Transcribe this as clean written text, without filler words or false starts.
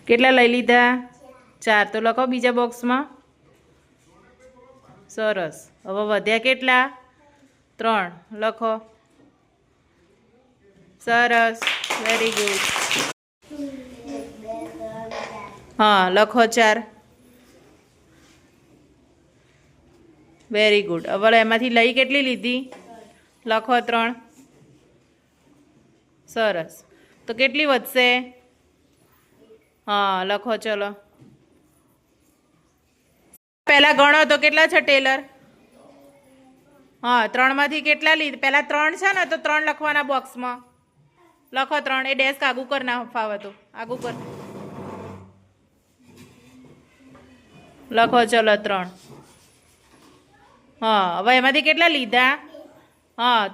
કેટલા લઈ લીધા? 4. તો લખો બીજા બોક્સમાં. સરસ. હવે વધ્યા કેટલા? 3. લખો. સરસ. Very good. હા, લખો 4. Very good. હવે એમાંથી લઈ કેટલી લીધી? લખો 3. સરસ. તો કેટલી વધશે? હા, લખો. ચલો પહેલા ગણો તો કેટલા છે ટેલર? હા, 3માંથી કેટલા લીધ? પહેલા 3 છે ને, તો 3 લખવાના બોક્સમાં. લખો 3. એ ડેસ્ક આગું કર ના ફાવે તો આગું કર. લખો. ચલો 3. હા, હવે એમાંથી કેટલા લીધા? હા તો